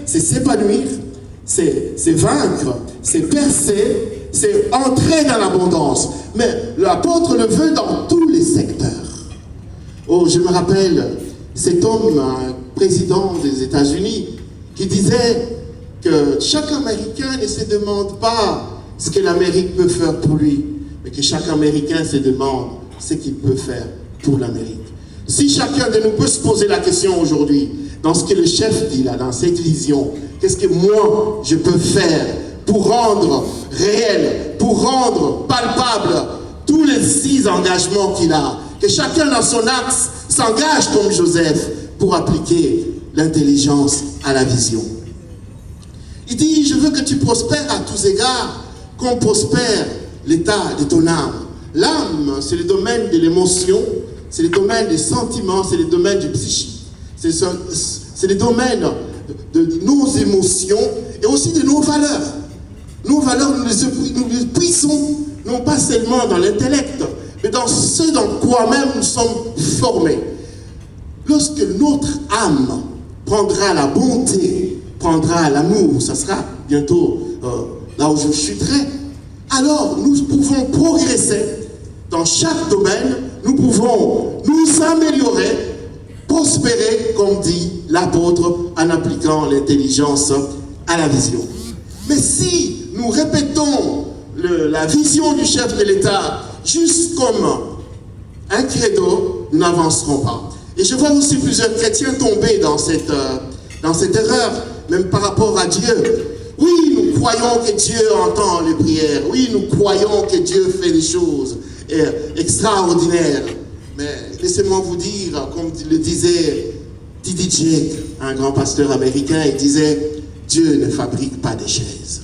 c'est s'épanouir, c'est vaincre, c'est percer, c'est entrer dans l'abondance. Mais l'apôtre le veut dans tous les secteurs. Oh, je me rappelle cet homme, un président des États-Unis, qui disait que chaque Américain ne se demande pas ce que l'Amérique peut faire pour lui, mais que chaque Américain se demande ce qu'il peut faire pour l'Amérique. Si chacun de nous peut se poser la question aujourd'hui, dans ce que le chef dit là, dans cette vision, qu'est-ce que moi je peux faire pour rendre réel, pour rendre palpable tous les 6 engagements qu'il a, que chacun dans son axe s'engage comme Joseph pour appliquer l'intelligence à la vision. Il dit, je veux que tu prospères à tous égards, comme prospère l'état de ton âme. L'âme, c'est le domaine de l'émotion, c'est le domaine des sentiments, c'est le domaine du psychique. C'est le domaine de nos émotions et aussi de nos valeurs. Nos valeurs, nous les puissons, non pas seulement dans l'intellect, mais dans ce dans quoi même nous sommes formés. Lorsque notre âme prendra la bonté, prendra l'amour, ça sera bientôt là où je chuterai, alors nous pouvons progresser dans chaque domaine, nous pouvons nous améliorer, prospérer, comme dit l'apôtre, en appliquant l'intelligence à la vision. Mais si nous répétons la vision du chef de l'État juste comme un credo, nous n'avancerons pas. Et je vois aussi plusieurs chrétiens tomber dans cette erreur, même par rapport à Dieu. Oui, nous croyons que Dieu entend les prières. Oui, nous croyons que Dieu fait des choses extraordinaires. Mais laissez-moi vous dire, comme le disait T.D. Jakes, un grand pasteur américain, il disait, Dieu ne fabrique pas des chaises.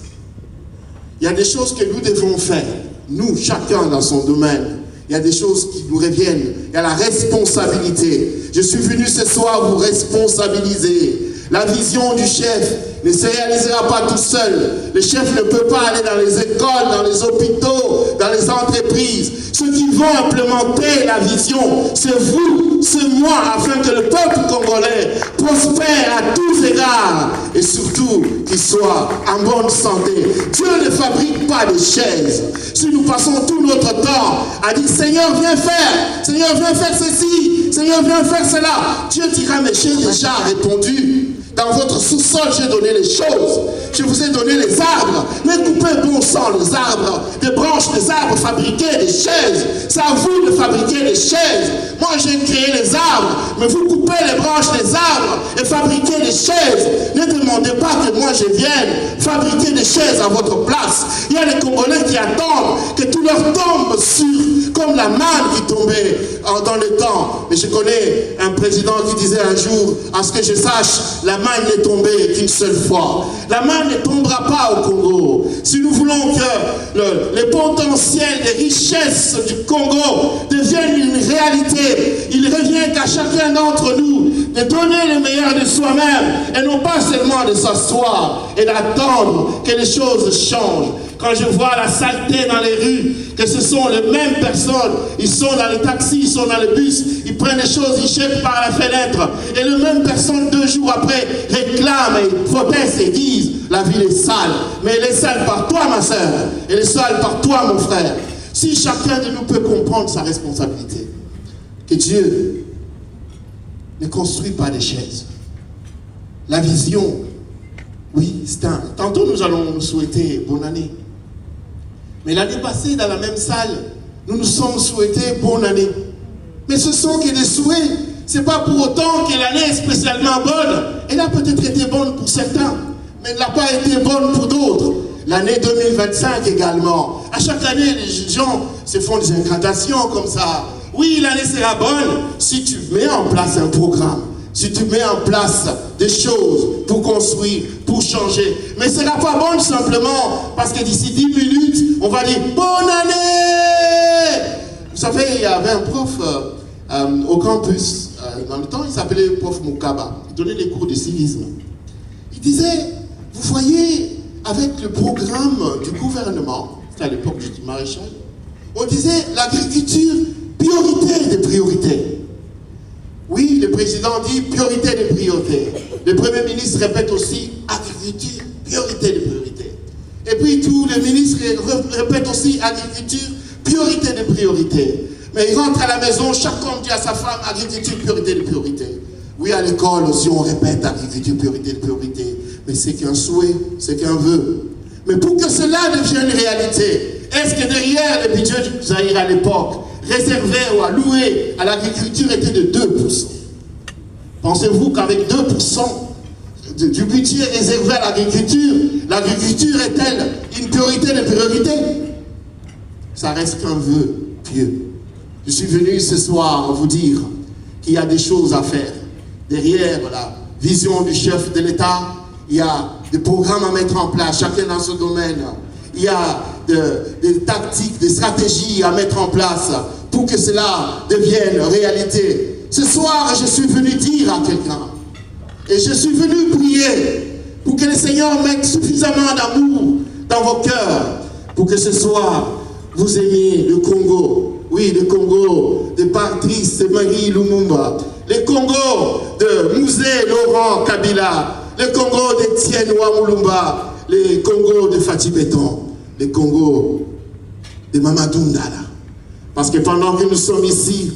Il y a des choses que nous devons faire, nous, chacun dans son domaine. Il y a des choses qui nous reviennent. Il y a la responsabilité. Je suis venu ce soir vous responsabiliser. La vision du chef ne se réalisera pas tout seul. Le chef ne peut pas aller dans les écoles, dans les hôpitaux, dans les entreprises. Ceux qui vont implémenter la vision, c'est vous, c'est moi, afin que le peuple congolais prospère à tous égards et surtout qu'il soit en bonne santé. Dieu ne fabrique pas de chaises. Si nous passons tout notre temps à dire Seigneur, viens faire ceci, Seigneur, viens faire cela, Dieu dira, mais j'ai déjà répondu. Dans votre sous-sol, j'ai donné les choses. Je vous ai donné les arbres. Mais coupez bon sang les arbres, des branches des arbres, fabriquez des chaises. C'est à vous de fabriquer des chaises. Moi, j'ai créé les arbres, mais vous coupez les branches des arbres et fabriquez des chaises. Ne demandez pas que moi je vienne fabriquer des chaises à votre place. Il y a des Congolais qui attendent que tout leur tombe sur, comme la manne qui tombait dans le temps. Mais je connais un président qui disait un jour, à ce que je sache, la manne n'est tombée qu'une seule fois. La manne ne tombera pas au Congo. Si nous voulons que les potentiels des richesses du Congo deviennent une réalité, il revient qu'à chacun d'entre nous de donner le meilleur de soi-même et non pas seulement de s'asseoir et d'attendre que les choses changent. Quand je vois la saleté dans les rues, que ce sont les mêmes personnes, ils sont dans le taxi, ils sont dans le bus, ils prennent des choses, ils jettent par la fenêtre. Et les mêmes personnes, 2 jours après, réclament et protestent et disent, la ville est sale. Mais elle est sale par toi, ma soeur. Elle est sale par toi, mon frère. Si chacun de nous peut comprendre sa responsabilité, que Dieu ne construit pas des chaises. La vision, oui, c'est un... Tantôt, nous allons nous souhaiter bonne année. Mais l'année passée, dans la même salle, nous nous sommes souhaités bonne année. Mais ce sont que des souhaits. Ce n'est pas pour autant que l'année est spécialement bonne. Elle a peut-être été bonne pour certains, mais elle n'a pas été bonne pour d'autres. L'année 2025 également. À chaque année, les gens se font des incantations comme ça. Oui, l'année sera bonne si tu mets en place un programme. Si tu mets en place des choses pour construire, pour changer. Mais ce ne sera pas bon simplement parce que d'ici 10 minutes, on va dire « Bonne année !» Vous savez, il y avait un prof au campus, dans le temps, il s'appelait prof Moukaba. Il donnait des cours de civisme. Il disait, vous voyez, avec le programme du gouvernement, c'était à l'époque du maréchal, on disait l'agriculture, priorité des priorités. Oui, le président dit priorité des priorités. Le Premier ministre répète aussi Agriculture, priorité de priorité. Et puis tous les ministres répètent aussi agriculture, priorité de priorité. Mais ils rentrent à la maison, chaque homme dit à sa femme, agriculture, priorité de priorité. Oui, à l'école aussi, on répète agriculture, priorité de priorité. Mais c'est qu'un souhait, c'est qu'un vœu. Mais pour que cela devienne réalité, est-ce que derrière le budget du Zaïre à l'époque, réservé ou alloué à l'agriculture était de 2%? Pensez-vous qu'avec 2% du budget réservé à l'agriculture est-elle une priorité de priorité? Ça reste qu'un vœu pieux. Je suis venu ce soir vous dire qu'il y a des choses à faire. Derrière la vision du chef de l'État, il y a des programmes à mettre en place, chacun dans son domaine. Il y a des tactiques, des stratégies à mettre en place pour que cela devienne réalité. Ce soir, je suis venu dire à quelqu'un, et je suis venu prier pour que le Seigneur mette suffisamment d'amour dans vos cœurs, pour que ce soir, vous aimiez le Congo. Oui, le Congo de Patrice Marie Lumumba, le Congo de Mouzé Laurent Kabila, le Congo d'Étienne Ouamulumba, le Congo de Fatih Béton, le Congo de Mamadou Ndala. Parce que pendant que nous sommes ici,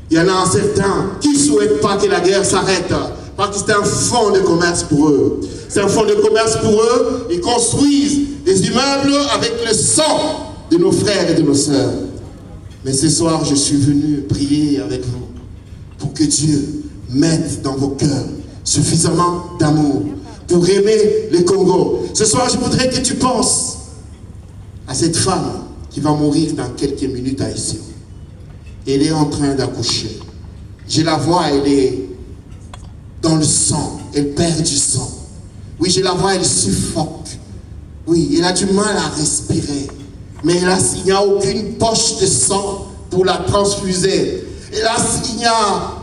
il y en a certains qui ne souhaitent pas que la guerre s'arrête, parce que c'est un fonds de commerce pour eux. C'est un fonds de commerce pour eux. Ils construisent des immeubles avec le sang de nos frères et de nos sœurs. Mais ce soir, je suis venu prier avec vous pour que Dieu mette dans vos cœurs suffisamment d'amour pour aimer le Congo. Ce soir, je voudrais que tu penses à cette femme qui va mourir dans quelques minutes à Issy. Elle est en train d'accoucher. Je la vois, elle est dans le sang. Elle perd du sang. Oui, je la vois, elle suffoque. Oui, elle a du mal à respirer. Mais hélas, il n'y a aucune poche de sang pour la transfuser. Hélas, il n'y a